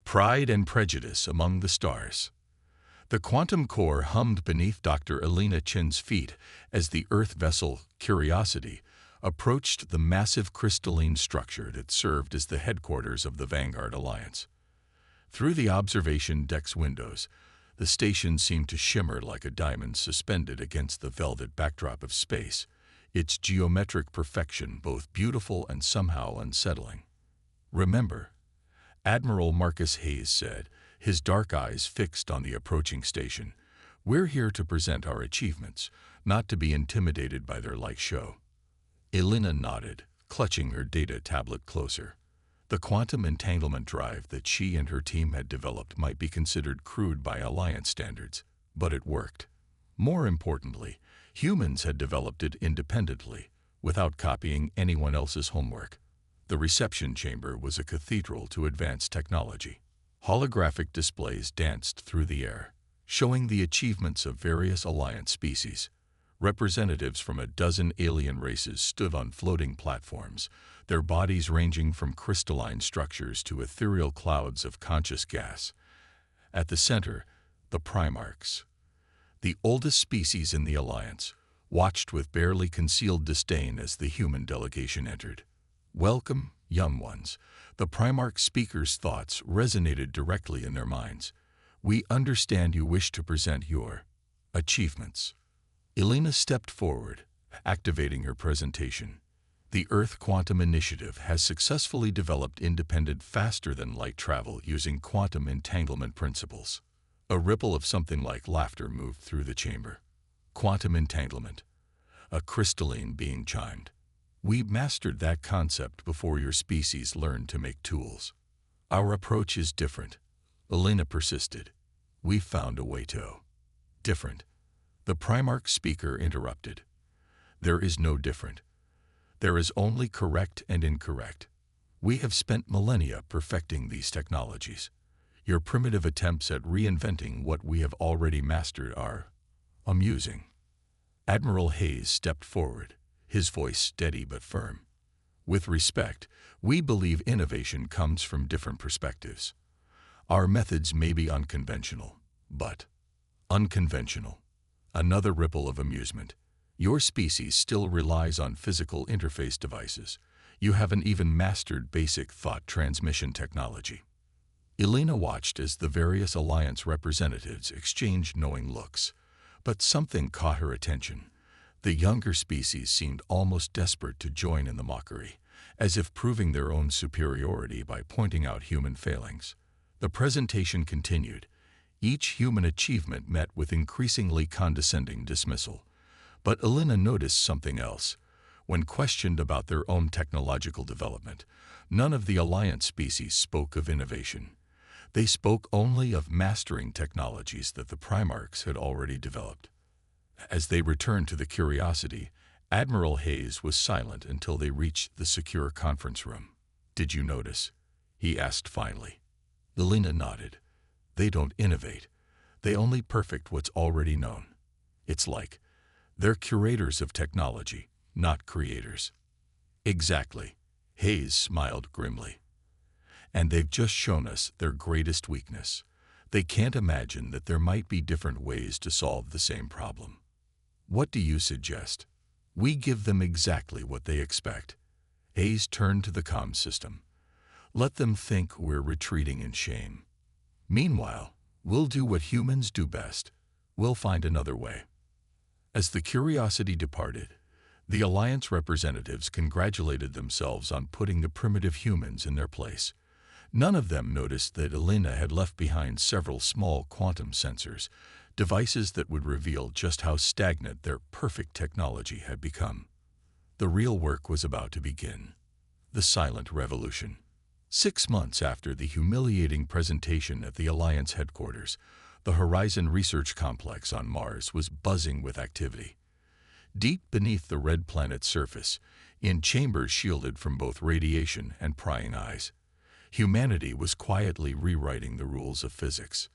Pride and prejudice among the stars. The quantum core hummed beneath Dr. Elena Chen's feet as the Earth vessel Curiosity approached the massive crystalline structure that served as the headquarters of the Vanguard Alliance. Through the observation deck's windows, the station seemed to shimmer like a diamond suspended against the velvet backdrop of space, its geometric perfection both beautiful and somehow unsettling. "Remember," Admiral Marcus Hayes said, his dark eyes fixed on the approaching station, "we're here to present our achievements, not to be intimidated by their light show." Elena nodded, clutching her data tablet closer. The quantum entanglement drive that she and her team had developed might be considered crude by Alliance standards, but it worked. More importantly, humans had developed it independently, without copying anyone else's homework. The reception chamber was a cathedral to advanced technology. Holographic displays danced through the air, showing the achievements of various Alliance species. Representatives from a dozen alien races stood on floating platforms, their bodies ranging from crystalline structures to ethereal clouds of conscious gas. At the center, the Primarchs, the oldest species in the Alliance, watched with barely concealed disdain as the human delegation entered. "Welcome, young ones." The Primarch speaker's thoughts resonated directly in their minds. "We understand you wish to present your achievements." Elena stepped forward, activating her presentation. "The Earth Quantum Initiative has successfully developed independent faster-than-light travel using quantum entanglement principles." A ripple of something like laughter moved through the chamber. "Quantum entanglement." A crystalline being chimed. "We mastered that concept before your species learned to make tools." "Our approach is different," Elena persisted. "We found a way to." "Different?" The Primarch speaker interrupted. "There is no different. There is only correct and incorrect. We have spent millennia perfecting these technologies. Your primitive attempts at reinventing what we have already mastered are amusing." Admiral Hayes stepped forward, his voice steady but firm. "With respect, we believe innovation comes from different perspectives. Our methods may be unconventional, but unconventional." Another ripple of amusement. "Your species still relies on physical interface devices. You haven't even mastered basic thought transmission technology." Elena watched as the various Alliance representatives exchanged knowing looks, but something caught her attention. The younger species seemed almost desperate to join in the mockery, as if proving their own superiority by pointing out human failings. The presentation continued. Each human achievement met with increasingly condescending dismissal. But Elena noticed something else. When questioned about their own technological development, none of the Alliance species spoke of innovation. They spoke only of mastering technologies that the Primarchs had already developed. As they returned to the Curiosity, Admiral Hayes was silent until they reached the secure conference room. "Did you notice?" he asked finally. Elena nodded. "They don't innovate. They only perfect what's already known. It's like they're curators of technology, not creators." "Exactly," Hayes smiled grimly. "And they've just shown us their greatest weakness. They can't imagine that there might be different ways to solve the same problem. What do you suggest? We give them exactly what they expect." Hayes turned to the comm system. "Let them think we're retreating in shame. Meanwhile, we'll do what humans do best. We'll find another way." As the Curiosity departed, the Alliance representatives congratulated themselves on putting the primitive humans in their place. None of them noticed that Elena had left behind several small quantum sensors, devices that would reveal just how stagnant their perfect technology had become. The real work was about to begin. The silent revolution. 6 months after the humiliating presentation at the Alliance headquarters, the Horizon Research Complex on Mars was buzzing with activity. Deep beneath the red planet's surface, in chambers shielded from both radiation and prying eyes, humanity was quietly rewriting the rules of physics.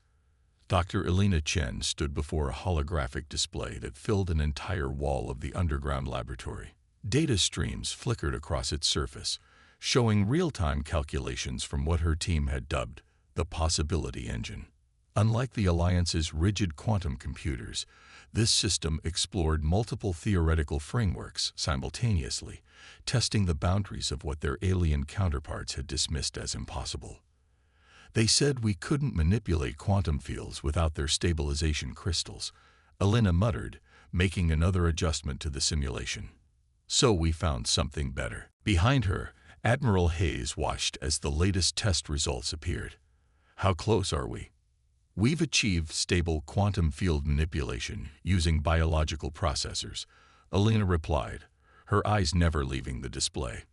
Dr. Elena Chen stood before a holographic display that filled an entire wall of the underground laboratory. Data streams flickered across its surface, showing real-time calculations from what her team had dubbed the possibility engine. Unlike the Alliance's rigid quantum computers, this system explored multiple theoretical frameworks simultaneously, testing the boundaries of what their alien counterparts had dismissed as impossible. They said we couldn't manipulate quantum fields without their stabilization crystals, Elena muttered, making another adjustment to the simulation. So we found something better. Behind her, Admiral Hayes watched as the latest test results appeared. How close are we? We've achieved stable quantum field manipulation using biological processors, Elena replied, her eyes never leaving the display.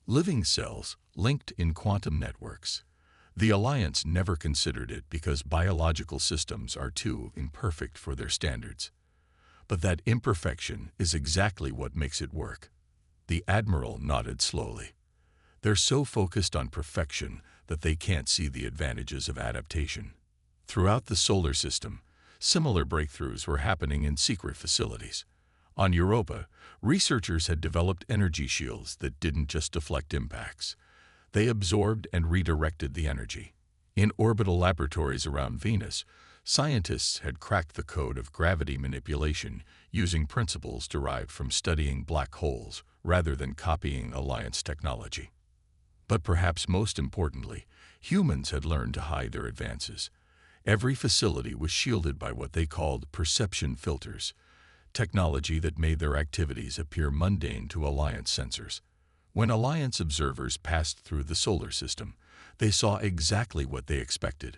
Living cells linked in quantum networks. The Alliance never considered it because biological systems are too imperfect for their standards. But that imperfection is exactly what makes it work. The Admiral nodded slowly. They're so focused on perfection that they can't see the advantages of adaptation. Throughout the solar system, similar breakthroughs were happening in secret facilities. On Europa, researchers had developed energy shields that didn't just deflect impacts. They absorbed and redirected the energy. In orbital laboratories around Venus, scientists had cracked the code of gravity manipulation using principles derived from studying black holes rather than copying Alliance technology. But perhaps most importantly, humans had learned to hide their advances. Every facility was shielded by what they called perception filters, technology that made their activities appear mundane to Alliance sensors. When Alliance observers passed through the solar system, they saw exactly what they expected: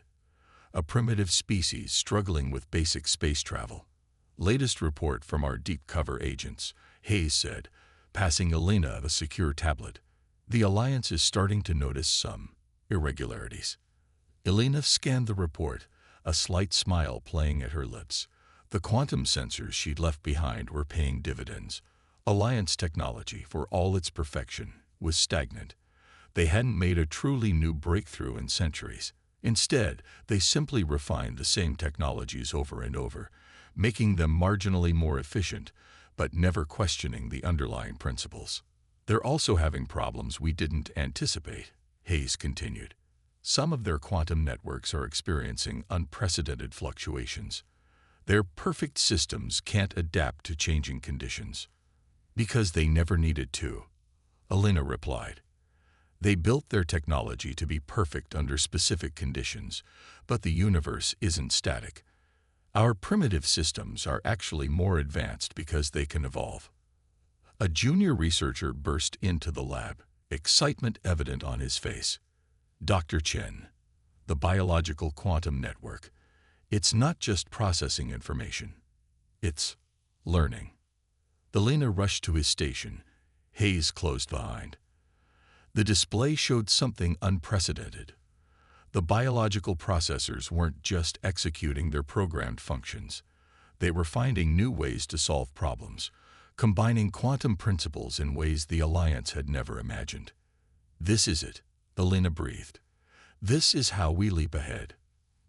a primitive species struggling with basic space travel. Latest report from our deep cover agents, Hayes said, passing Elena a secure tablet. The Alliance is starting to notice some irregularities. Elena scanned the report, a slight smile playing at her lips. The quantum sensors she'd left behind were paying dividends. Alliance technology, for all its perfection, was stagnant. They hadn't made a truly new breakthrough in centuries. Instead, they simply refined the same technologies over and over, making them marginally more efficient, but never questioning the underlying principles. They're also having problems we didn't anticipate, Hayes continued. Some of their quantum networks are experiencing unprecedented fluctuations. Their perfect systems can't adapt to changing conditions. Because they never needed to, Elena replied. They built their technology to be perfect under specific conditions, but the universe isn't static. Our primitive systems are actually more advanced because they can evolve. A junior researcher burst into the lab, excitement evident on his face. Dr. Chen, the biological quantum network. It's not just processing information. It's learning. Elena rushed to his station. Hayes closed behind. The display showed something unprecedented. The biological processors weren't just executing their programmed functions. They were finding new ways to solve problems, combining quantum principles in ways the Alliance had never imagined. This is it, Elena breathed. This is how we leap ahead.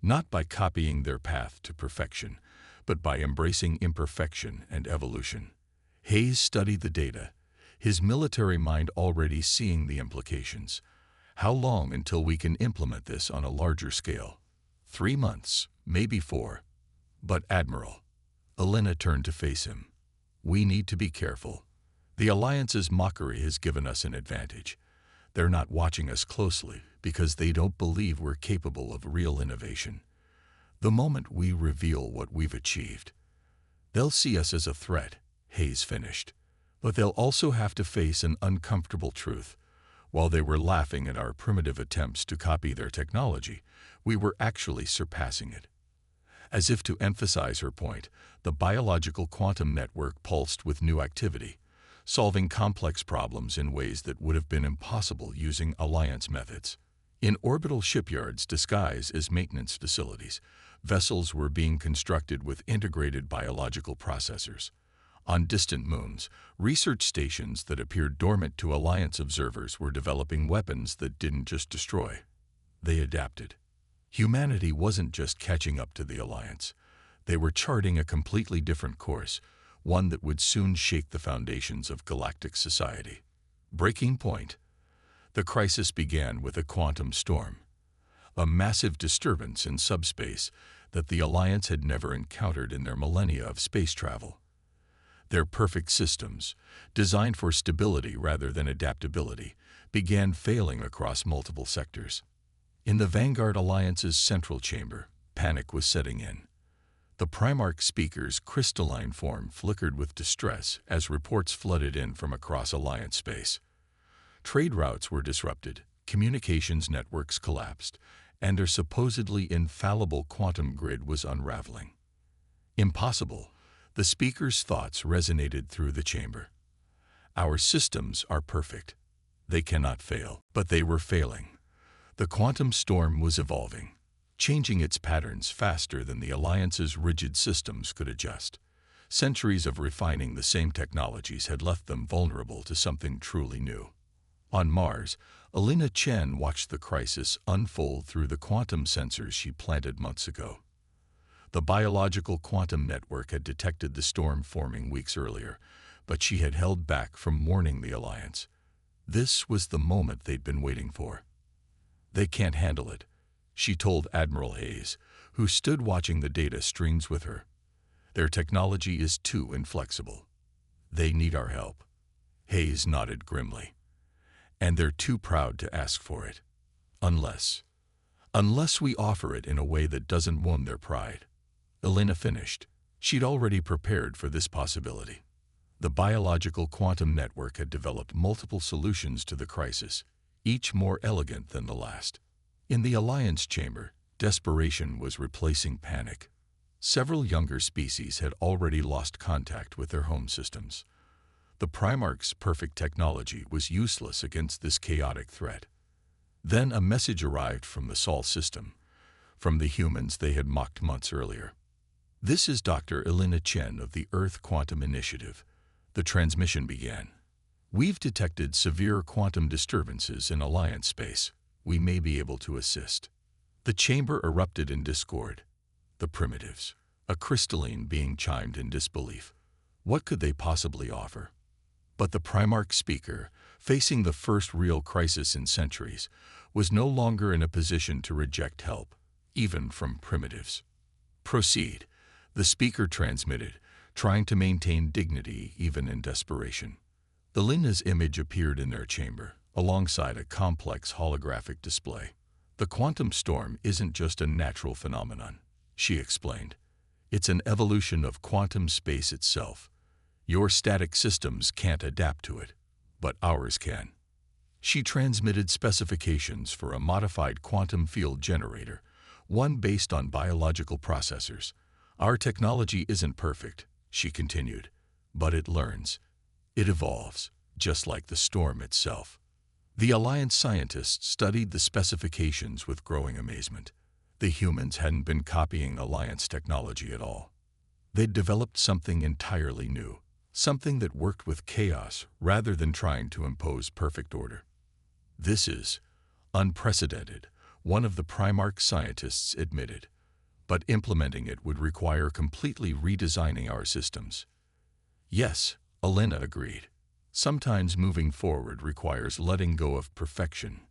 Not by copying their path to perfection, but by embracing imperfection and evolution. Hayes studied the data, his military mind already seeing the implications. How long until we can implement this on a larger scale? 3 months, maybe 4. But Admiral, Elena turned to face him. We need to be careful. The Alliance's mockery has given us an advantage. They're not watching us closely because they don't believe we're capable of real innovation. The moment we reveal what we've achieved, they'll see us as a threat, Hayes finished. But they'll also have to face an uncomfortable truth. While they were laughing at our primitive attempts to copy their technology, we were actually surpassing it. As if to emphasize her point, the biological quantum network pulsed with new activity, solving complex problems in ways that would have been impossible using Alliance methods. In orbital shipyards disguised as maintenance facilities, vessels were being constructed with integrated biological processors. On distant moons, research stations that appeared dormant to Alliance observers were developing weapons that didn't just destroy. They adapted. Humanity wasn't just catching up to the Alliance. They were charting a completely different course, one that would soon shake the foundations of galactic society. Breaking point. The crisis began with a quantum storm. a massive disturbance in subspace that the Alliance had never encountered in their millennia of space travel. Their perfect systems, designed for stability rather than adaptability, began failing across multiple sectors. In the Vanguard Alliance's central chamber, panic was setting in. The Primarch speaker's crystalline form flickered with distress as reports flooded in from across Alliance space. Trade routes were disrupted, communications networks collapsed, and their supposedly infallible quantum grid was unraveling. Impossible. The speaker's thoughts resonated through the chamber. Our systems are perfect. They cannot fail. But they were failing. The quantum storm was evolving, changing its patterns faster than the Alliance's rigid systems could adjust. Centuries of refining the same technologies had left them vulnerable to something truly new. On Mars, Alina Chen watched the crisis unfold through the quantum sensors she planted months ago. The biological quantum network had detected the storm forming weeks earlier, but she had held back from warning the Alliance. This was the moment they'd been waiting for. "They can't handle it," she told Admiral Hayes, who stood watching the data streams with her. "Their technology is too inflexible. They need our help." Hayes nodded grimly. "And they're too proud to ask for it. Unless we offer it in a way that doesn't wound their pride." Elena finished. She'd already prepared for this possibility. The biological quantum network had developed multiple solutions to the crisis, each more elegant than the last. In the Alliance chamber, desperation was replacing panic. Several younger species had already lost contact with their home systems. The Primarch's perfect technology was useless against this chaotic threat. Then a message arrived from the Sol system, from the humans they had mocked months earlier. "This is Dr. Elena Chen of the Earth Quantum Initiative." The transmission began. "We've detected severe quantum disturbances in Alliance space. We may be able to assist." The chamber erupted in discord. The primitives, a crystalline being, chimed in disbelief. What could they possibly offer? But the Primarch speaker, facing the first real crisis in centuries, was no longer in a position to reject help, even from primitives. "Proceed," the speaker transmitted, trying to maintain dignity even in desperation. Elena's image appeared in their chamber, alongside a complex holographic display. "The quantum storm isn't just a natural phenomenon," she explained. "It's an evolution of quantum space itself. Your static systems can't adapt to it, but ours can." She transmitted specifications for a modified quantum field generator, one based on biological processors. "Our technology isn't perfect," she continued, "but it learns. It evolves, just like the storm itself." The Alliance scientists studied the specifications with growing amazement. The humans hadn't been copying Alliance technology at all. They'd developed something entirely new, something that worked with chaos rather than trying to impose perfect order. "This is unprecedented," one of the Primarch scientists admitted. "But implementing it would require completely redesigning our systems." "Yes," Elena agreed. "Sometimes moving forward requires letting go of perfection."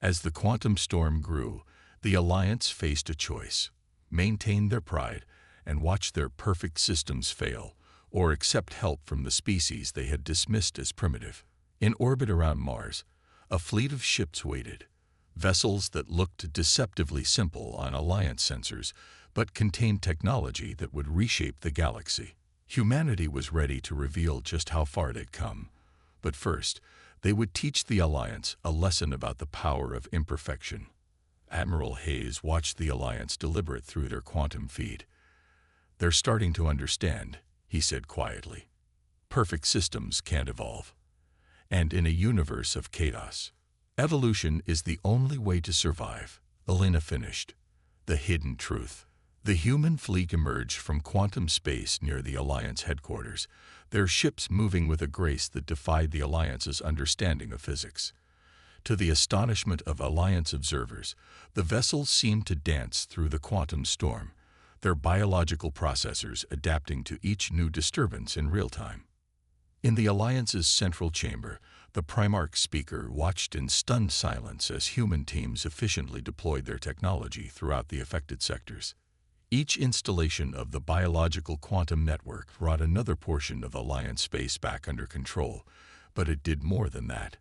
As the quantum storm grew, the Alliance faced a choice: maintain their pride and watch their perfect systems fail, or accept help from the species they had dismissed as primitive. In orbit around Mars, a fleet of ships waited. Vessels that looked deceptively simple on Alliance sensors, but contained technology that would reshape the galaxy. Humanity was ready to reveal just how far they'd come. But first, they would teach the Alliance a lesson about the power of imperfection. Admiral Hayes watched the Alliance deliberate through their quantum feed. "They're starting to understand," he said quietly. "Perfect systems can't evolve. And in a universe of chaos, evolution is the only way to survive." Elena finished. The hidden truth. The human fleet emerged from quantum space near the Alliance headquarters, their ships moving with a grace that defied the Alliance's understanding of physics. To the astonishment of Alliance observers, the vessels seemed to dance through the quantum storm, their biological processors adapting to each new disturbance in real time. In the Alliance's central chamber, The Primarch speaker watched in stunned silence as human teams efficiently deployed their technology throughout the affected sectors. Each installation of the biological quantum network brought another portion of Alliance space back under control, but it did more than that.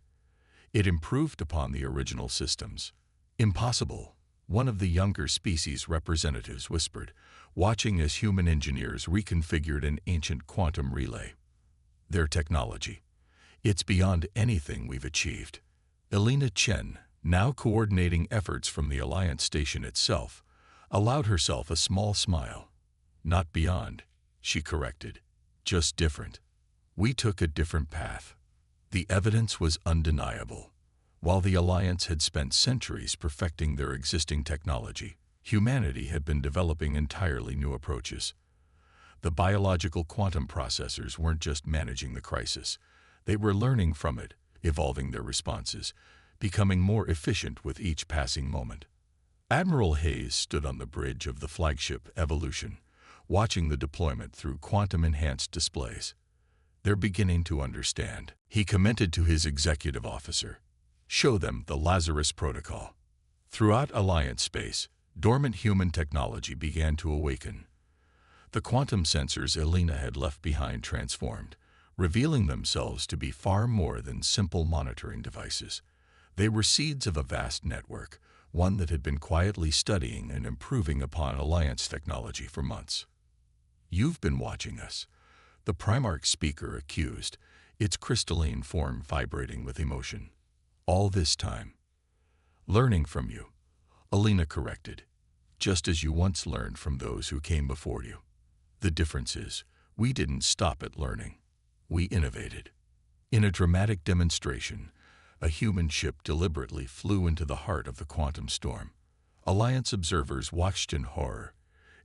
It improved upon the original systems. "Impossible," one of the younger species representatives whispered, watching as human engineers reconfigured an ancient quantum relay. "Their technology. It's beyond anything we've achieved." Elena Chen, now coordinating efforts from the Alliance station itself, allowed herself a small smile. "Not beyond," she corrected. "Just different. We took a different path." The evidence was undeniable. While the Alliance had spent centuries perfecting their existing technology, humanity had been developing entirely new approaches. The biological quantum processors weren't just managing the crisis. They were learning from it, evolving their responses, becoming more efficient with each passing moment. Admiral Hayes stood on the bridge of the flagship Evolution, watching the deployment through quantum-enhanced displays. "They're beginning to understand," he commented to his executive officer. "Show them the Lazarus Protocol." Throughout Alliance space, dormant human technology began to awaken. The quantum sensors Elena had left behind transformed, revealing themselves to be far more than simple monitoring devices. They were seeds of a vast network, one that had been quietly studying and improving upon Alliance technology for months. "You've been watching us," the Primarch speaker accused, its crystalline form vibrating with emotion. "All this time." "Learning from you," Elena corrected, "just as you once learned from those who came before you. The difference is, we didn't stop at learning. We innovated." In a dramatic demonstration, a human ship deliberately flew into the heart of the quantum storm. Alliance observers watched in horror,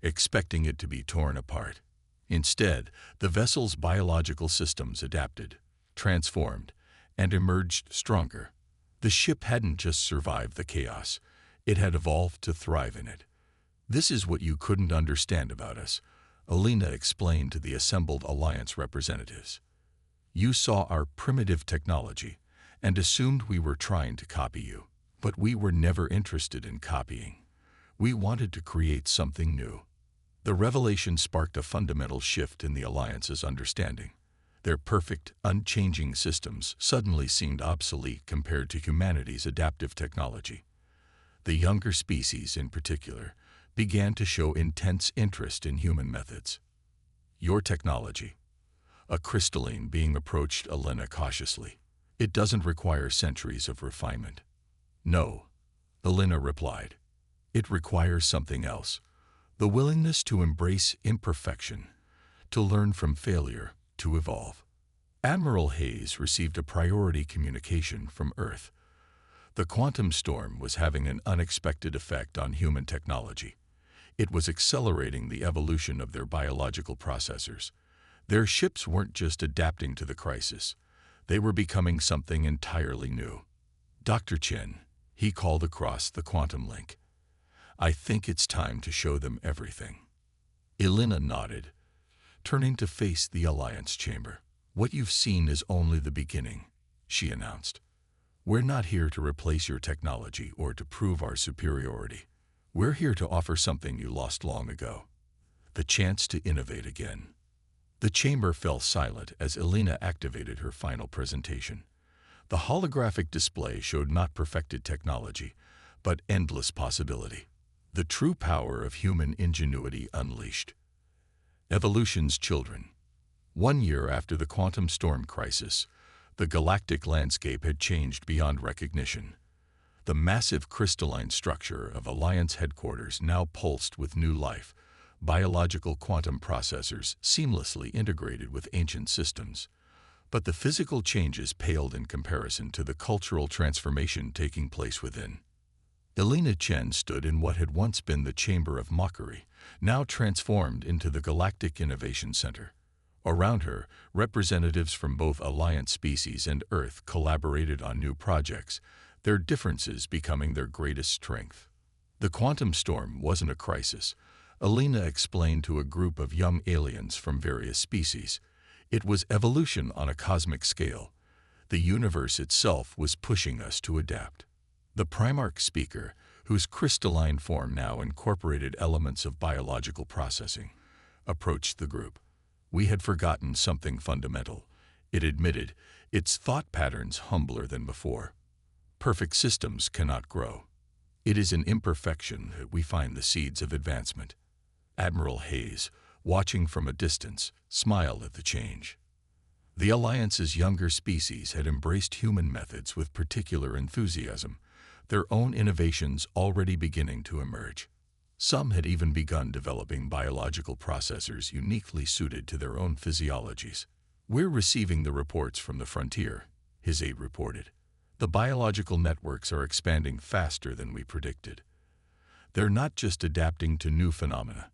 expecting it to be torn apart. Instead, the vessel's biological systems adapted, transformed, and emerged stronger. The ship hadn't just survived the chaos, it had evolved to thrive in it. "This is what you couldn't understand about us," Elena explained to the assembled Alliance representatives. "You saw our primitive technology and assumed we were trying to copy you. But we were never interested in copying. We wanted to create something new." The revelation sparked a fundamental shift in the Alliance's understanding. Their perfect, unchanging systems suddenly seemed obsolete compared to humanity's adaptive technology. The younger species, in particular, began to show intense interest in human methods. "Your technology," a crystalline being approached Elena cautiously. "It doesn't require centuries of refinement." "No," Elena replied. "It requires something else. The willingness to embrace imperfection, to learn from failure, to evolve." Admiral Hayes received a priority communication from Earth. The quantum storm was having an unexpected effect on human technology. It was accelerating the evolution of their biological processors. Their ships weren't just adapting to the crisis. They were becoming something entirely new. "Dr. Chen," he called across the quantum link, "I think it's time to show them everything." Elena nodded, turning to face the Alliance chamber. "What you've seen is only the beginning," she announced. "We're not here to replace your technology or to prove our superiority. We're here to offer something you lost long ago. The chance to innovate again." The chamber fell silent as Elena activated her final presentation. The holographic display showed not perfected technology, but endless possibility. The true power of human ingenuity unleashed. Evolution's children. 1 year after the quantum storm crisis, the galactic landscape had changed beyond recognition. The massive crystalline structure of Alliance headquarters now pulsed with new life, biological quantum processors seamlessly integrated with ancient systems. But the physical changes paled in comparison to the cultural transformation taking place within. Elena Chen stood in what had once been the Chamber of Mockery, now transformed into the Galactic Innovation Center. Around her, representatives from both Alliance species and Earth collaborated on new projects, their differences becoming their greatest strength. The quantum storm wasn't a crisis, Elena explained to a group of young aliens from various species. It was evolution on a cosmic scale. The universe itself was pushing us to adapt. The Primarch speaker, whose crystalline form now incorporated elements of biological processing, approached the group. We had forgotten something fundamental, it admitted, its thought patterns humbler than before. Perfect systems cannot grow. It is in imperfection that we find the seeds of advancement. Admiral Hayes, watching from a distance, smiled at the change. The Alliance's younger species had embraced human methods with particular enthusiasm, their own innovations already beginning to emerge. Some had even begun developing biological processors uniquely suited to their own physiologies. "We're receiving the reports from the frontier," his aide reported. "The biological networks are expanding faster than we predicted. They're not just adapting to new phenomena,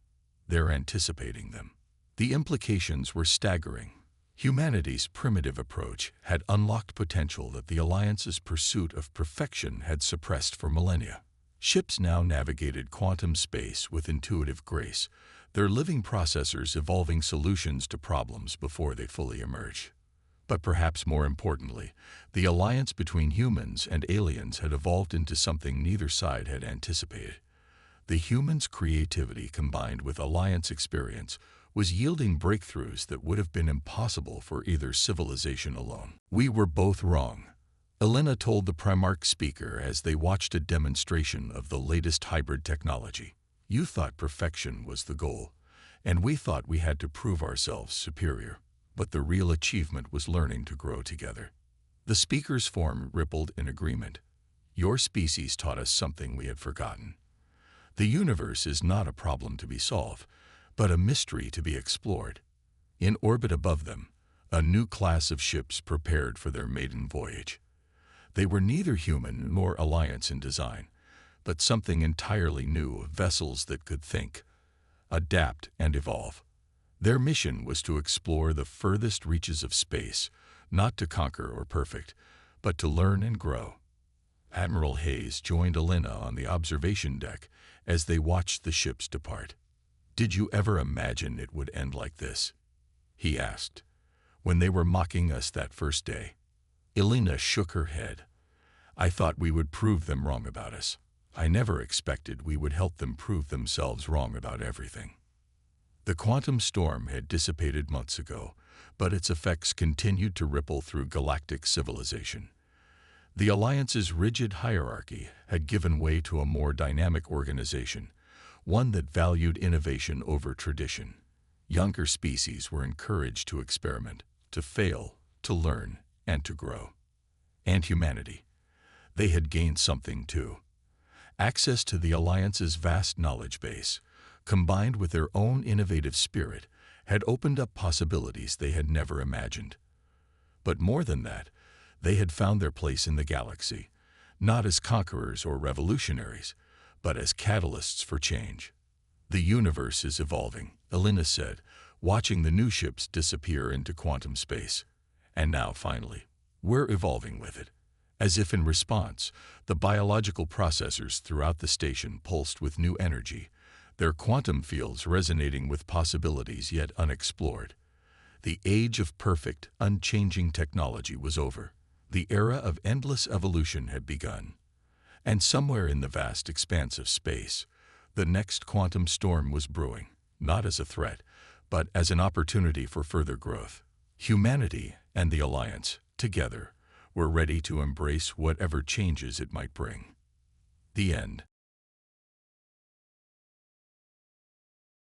they're anticipating them." The implications were staggering. Humanity's primitive approach had unlocked potential that the Alliance's pursuit of perfection had suppressed for millennia. Ships now navigated quantum space with intuitive grace, their living processors evolving solutions to problems before they fully emerge. But perhaps more importantly, the alliance between humans and aliens had evolved into something neither side had anticipated. The humans' creativity combined with Alliance experience was yielding breakthroughs that would have been impossible for either civilization alone. "We were both wrong," Elena told the Primarch speaker as they watched a demonstration of the latest hybrid technology. "You thought perfection was the goal, and we thought we had to prove ourselves superior. But the real achievement was learning to grow together." The speaker's form rippled in agreement. "Your species taught us something we had forgotten. The universe is not a problem to be solved, but a mystery to be explored." In orbit above them, a new class of ships prepared for their maiden voyage. They were neither human nor Alliance in design, but something entirely new, vessels that could think, adapt, and evolve. Their mission was to explore the furthest reaches of space, not to conquer or perfect, but to learn and grow. Admiral Hayes joined Elena on the observation deck as they watched the ships depart. "Did you ever imagine it would end like this?" he asked, "when they were mocking us that first day." Elena shook her head. "I thought we would prove them wrong about us. I never expected we would help them prove themselves wrong about everything." The quantum storm had dissipated months ago, but its effects continued to ripple through galactic civilization. The Alliance's rigid hierarchy had given way to a more dynamic organization, one that valued innovation over tradition. Younger species were encouraged to experiment, to fail, to learn, and to grow. And humanity. They had gained something too. Access to the Alliance's vast knowledge base, combined with their own innovative spirit, had opened up possibilities they had never imagined. But more than that, they had found their place in the galaxy, not as conquerors or revolutionaries, but as catalysts for change. "The universe is evolving," Elena said, watching the new ships disappear into quantum space. "And now, finally, we're evolving with it." As if in response, the biological processors throughout the station pulsed with new energy, their quantum fields resonating with possibilities yet unexplored. The age of perfect, unchanging technology was over. The era of endless evolution had begun. And somewhere in the vast expanse of space, the next quantum storm was brewing, not as a threat, but as an opportunity for further growth. Humanity and the Alliance, together, were ready to embrace whatever changes it might bring. The end.